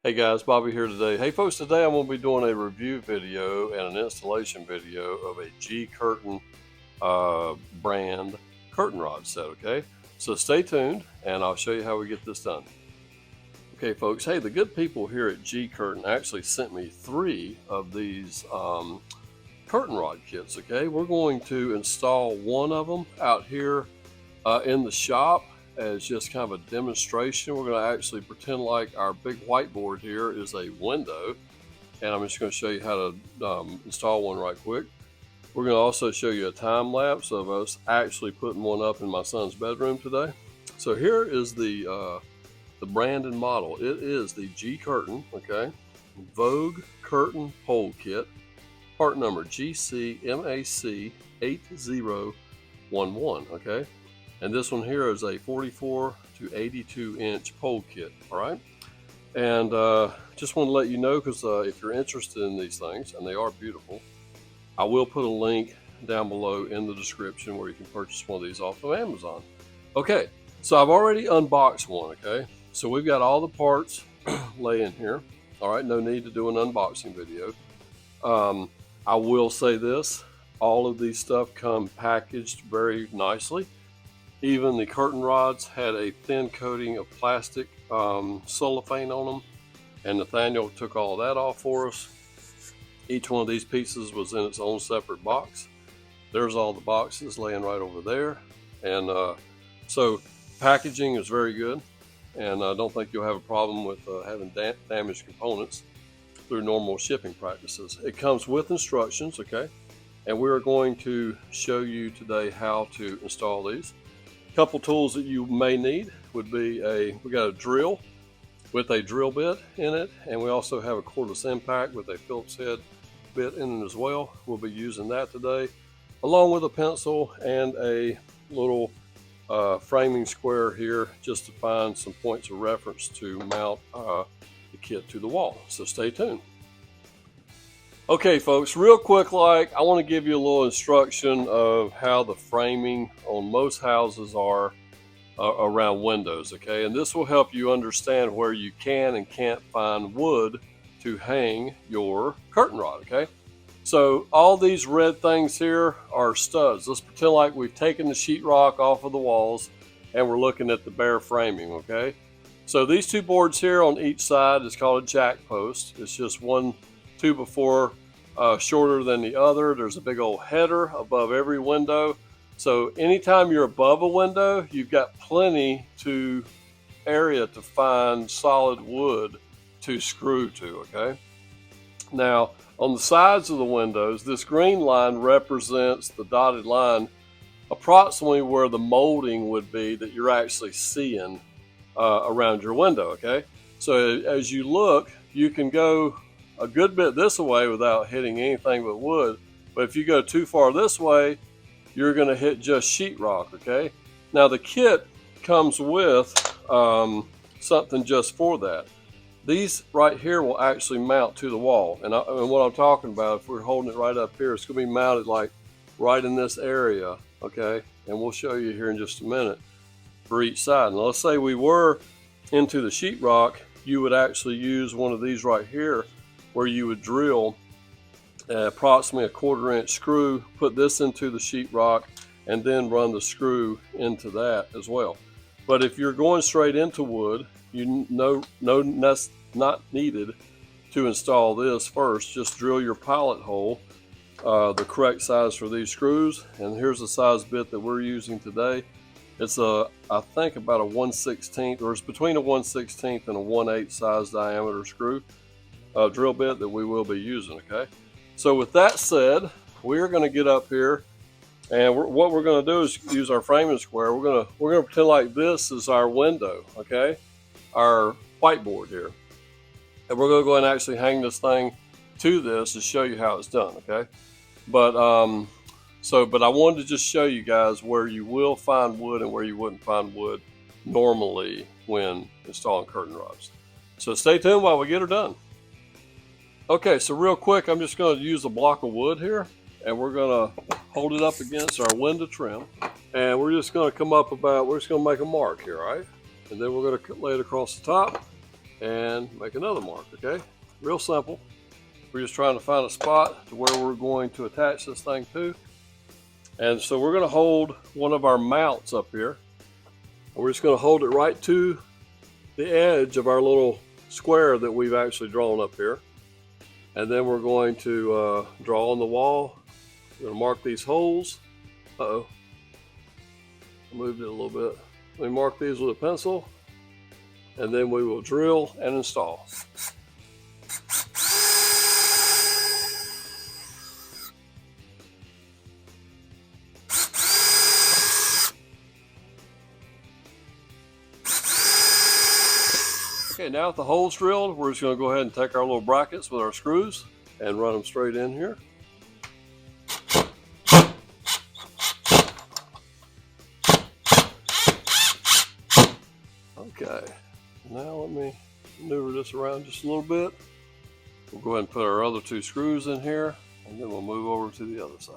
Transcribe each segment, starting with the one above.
Hey guys, Bobby here today. Hey folks, today I'm going to be doing a review video and an installation video of a GCurtain brand curtain rod set, okay? So stay tuned and I'll show you how we get this done. Okay folks, hey, the good people here at GCurtain actually sent me 3 of these curtain rod kits, okay? We're going to install one of them out here in the shop as just kind of a demonstration. We're going to actually pretend like our big whiteboard here is a window, and I'm just going to show you how to install one right quick. We're going to also show you a time lapse of us actually putting one up in my son's bedroom today. So here is the brand and model. It is the GCurtain, okay, Vogue Curtain Pole Kit, part number GCMAC 8011, okay. And this one here is a 44 to 82 inch pole kit, all right? And just want to let you know, because if you're interested in these things, and they are beautiful, I will put a link down below in the description where you can purchase one of these off of Amazon. Okay, so I've already unboxed one, okay? So we've got all the parts laying here, all right? No need to do an unboxing video. I will say this, all of these stuff come packaged very nicely. Even the curtain rods had a thin coating of plastic cellophane on them, and Nathaniel took all that off for us. Each one of these pieces was in its own separate box. There's all the boxes laying right over there, and so packaging is very good, and I don't think you'll have a problem with having damaged components through normal shipping practices. It comes with instructions, okay, and we are going to show you today how to install these. Couple tools that you may need would be we got a drill with a drill bit in it, and we also have a cordless impact with a Phillips head bit in it as well. We'll be using that today, along with a pencil and a little framing square here just to find some points of reference to mount the kit to the wall. So stay tuned. Okay folks, real quick, I want to give you a little instruction of how the framing on most houses are around windows, okay? And this will help you understand where you can and can't find wood to hang your curtain rod, okay? So all these red things here are studs. Let's pretend like we've taken the sheetrock off of the walls and we're looking at the bare framing, okay? So these 2 boards here on each side is called a jack post. It's just 1 2x4 shorter than the other. There's a big old header above every window. So anytime you're above a window, you've got plenty area to find solid wood to screw to, okay? Now, on the sides of the windows, this green line represents the dotted line approximately where the molding would be that you're actually seeing around your window, okay? So as you look, you can go a good bit this way without hitting anything but wood, but if you go too far this way, you're going to hit just sheetrock, okay? Now the kit comes with something just for that. These right here will actually mount to the wall, and what I'm talking about, if we're holding it right up here, it's going to be mounted like right in this area, okay? And we'll show you here in just a minute for each side. Now let's say we were into the sheetrock, you would actually use one of these right here where you would drill approximately a 1/4 inch screw, put this into the sheetrock, and then run the screw into that as well. But if you're going straight into wood, that's not needed to install this first. Just drill your pilot hole, the correct size for these screws, and here's the size bit that we're using today. It's I think about a 1/16, or it's between a 1/16 and a 1/8 size diameter screw drill bit that we will be using, okay? So with that said, we're going to get up here, and what we're going to do is use our framing square. We're going to pretend like this is our window, okay? Our whiteboard here. And we're going to go ahead and actually hang this thing to this to show you how it's done, okay? But but I wanted to just show you guys where you will find wood and where you wouldn't find wood normally when installing curtain rods. So stay tuned while we get her done. Okay, so real quick, I'm just going to use a block of wood here, and we're going to hold it up against our window trim, and we're just going to come up we're just going to make a mark here, all right? And then we're going to lay it across the top, and make another mark, okay? Real simple. We're just trying to find a spot to where we're going to attach this thing to. And so we're going to hold one of our mounts up here. And we're just going to hold it right to the edge of our little square that we've actually drawn up here. And then we're going to draw on the wall. We're going to mark these holes. Uh-oh. I moved it a little bit. We mark these with a pencil. And then we will drill and install. Okay, now with the holes drilled, we're just going to go ahead and take our little brackets with our screws and run them straight in here. Okay, now let me maneuver this around just a little bit. We'll go ahead and put our other two screws in here, and then we'll move over to the other side.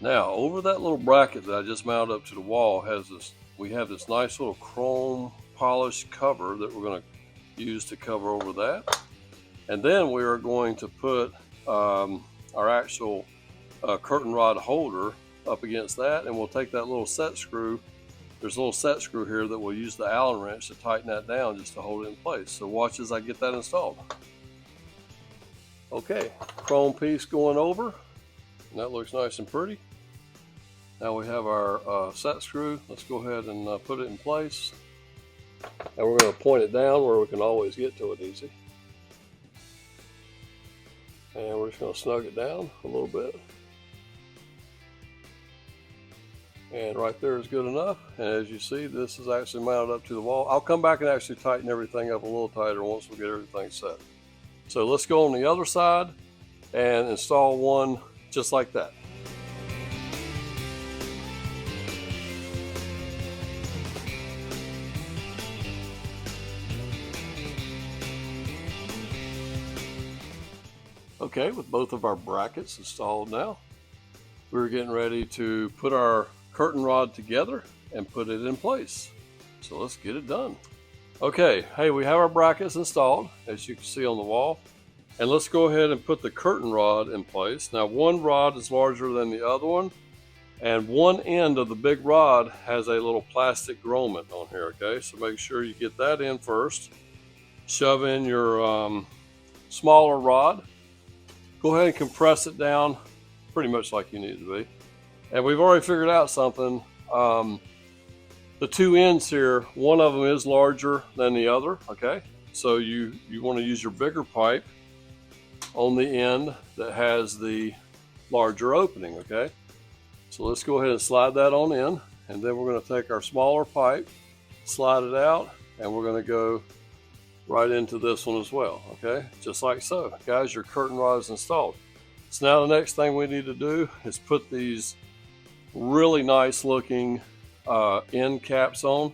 Now, over that little bracket that I just mounted up to the wall we have this nice little chrome polished cover that we're going to use to cover over that. And then we are going to put our actual curtain rod holder up against that, and we'll take that little set screw. There's a little set screw here that we'll use the Allen wrench to tighten that down just to hold it in place. So watch as I get that installed. Okay, chrome piece going over, and that looks nice and pretty. Now we have our set screw. Let's go ahead and put it in place. And we're going to point it down where we can always get to it easy. And we're just going to snug it down a little bit. And right there is good enough. And as you see, this is actually mounted up to the wall. I'll come back and actually tighten everything up a little tighter once we get everything set. So let's go on the other side and install one just like that. Okay, with both of our brackets installed now, we're getting ready to put our curtain rod together and put it in place. So let's get it done. Okay, hey, we have our brackets installed, as you can see on the wall. And let's go ahead and put the curtain rod in place. Now, one rod is larger than the other one, and one end of the big rod has a little plastic grommet on here, okay? So make sure you get that in first. Shove in your smaller rod. Go ahead and compress it down pretty much like you need it to be. And we've already figured out something. The two ends here, one of them is larger than the other, okay? So you want to use your bigger pipe on the end that has the larger opening, okay? So let's go ahead and slide that on in, and then we're going to take our smaller pipe, slide it out, and we're going to go right into this one as well, okay? Just like so. Guys, your curtain rod is installed. So now the next thing we need to do is put these really nice looking end caps on.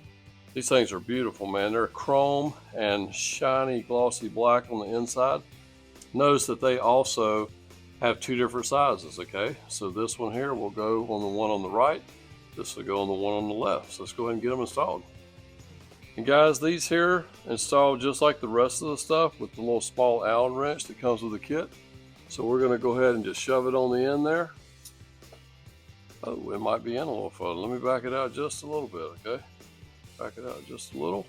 These things are beautiful, man. They're chrome and shiny glossy black on the inside. Notice that they also have two different sizes, okay? So this one here will go on the one on the right. This will go on the one on the left. So let's go ahead and get them installed. And guys, these here install just like the rest of the stuff with the little small Allen wrench that comes with the kit. So we're going to go ahead and just shove it on the end there. Oh, it might be in a little further. Let me back it out just a little bit, okay? Back it out just a little.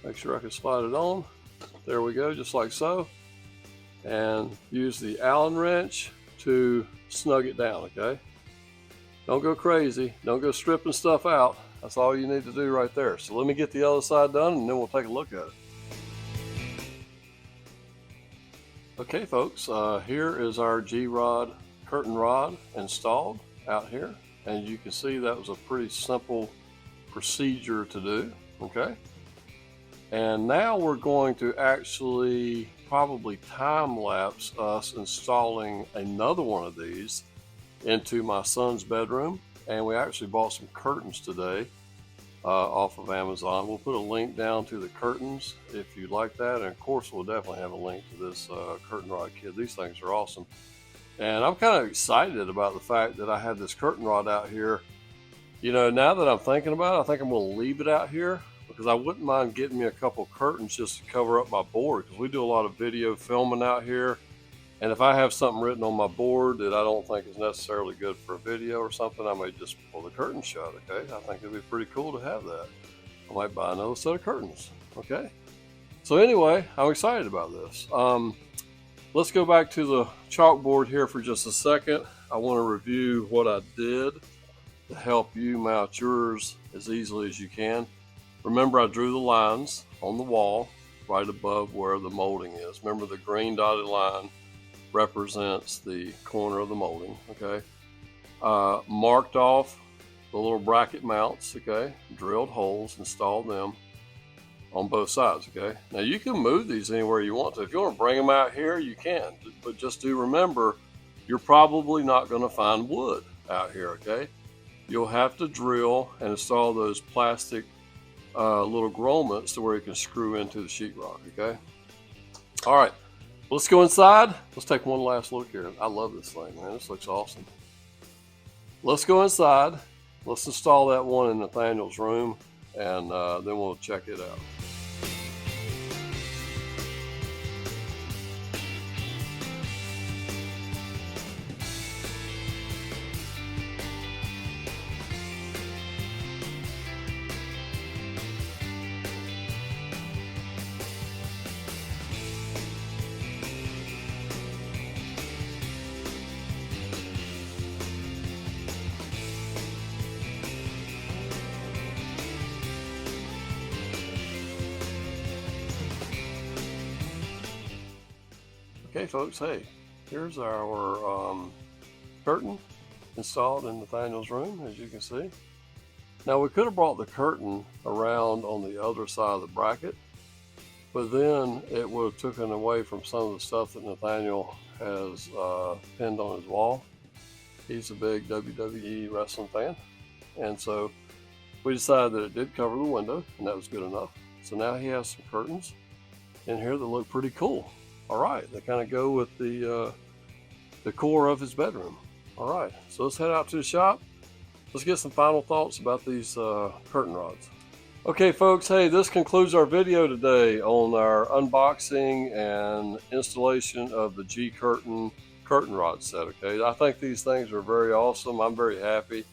Make sure I can slide it on. There we go, just like so. And use the Allen wrench to snug it down, okay? Don't go crazy. Don't go stripping stuff out. That's all you need to do right there. So let me get the other side done and then we'll take a look at it. Okay folks, here is our G-rod curtain rod installed out here. And you can see that was a pretty simple procedure to do, okay? And now we're going to actually probably time lapse us installing another one of these into my son's bedroom. And we actually bought some curtains today off of Amazon. We'll put a link down to the curtains if you'd like that. And of course, we'll definitely have a link to this curtain rod kit. These things are awesome. And I'm kind of excited about the fact that I had this curtain rod out here, You know, now that I'm thinking about it, I think I'm going to leave it out here because I wouldn't mind getting me a couple curtains just to cover up my board, because we do a lot of video filming out here. And if I have something written on my board that I don't think is necessarily good for a video or something, I may just pull the curtain shut, okay? I think it'd be pretty cool to have that. I might buy another set of curtains, okay? So anyway, I'm excited about this. Let's go back to the chalkboard here for just a second. I want to review what I did to help you mount yours as easily as you can. Remember, I drew the lines on the wall right above where the molding is. Remember, the green dotted line represents the corner of the molding, okay? Marked off the little bracket mounts, okay? Drilled holes, installed them on both sides, okay? Now you can move these anywhere you want to. If you want to bring them out here, you can, but just do remember, you're probably not going to find wood out here, okay? You'll have to drill and install those plastic little grommets to where you can screw into the sheetrock, okay? All right, let's go inside. Let's take one last look here. I love this thing, man. This looks awesome. Let's go inside. Let's install that one in Nathaniel's room, and then we'll check it out. Okay, folks, hey, here's our curtain installed in Nathaniel's room, as you can see. Now, we could have brought the curtain around on the other side of the bracket, but then it would have taken away from some of the stuff that Nathaniel has pinned on his wall. He's a big WWE wrestling fan, and so we decided that it did cover the window, and that was good enough. So now he has some curtains in here that look pretty cool. All right, they kind of go with the core of his bedroom. All right, so let's head out to the shop. Let's get some final thoughts about these curtain rods. Okay, folks, hey, this concludes our video today on our unboxing and installation of the GCurtain curtain rod set, okay? I think these things are very awesome. I'm very happy.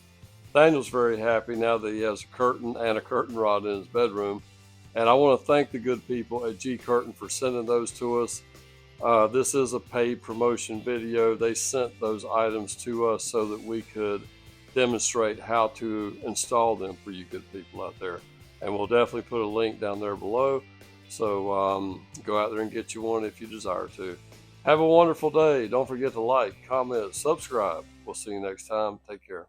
Daniel's very happy now that he has a curtain and a curtain rod in his bedroom. And I want to thank the good people at GCurtain for sending those to us. This is a paid promotion video. They sent those items to us so that we could demonstrate how to install them for you good people out there. And we'll definitely put a link down there below. So go out there and get you one if you desire to. Have a wonderful day. Don't forget to like, comment, subscribe. We'll see you next time. Take care.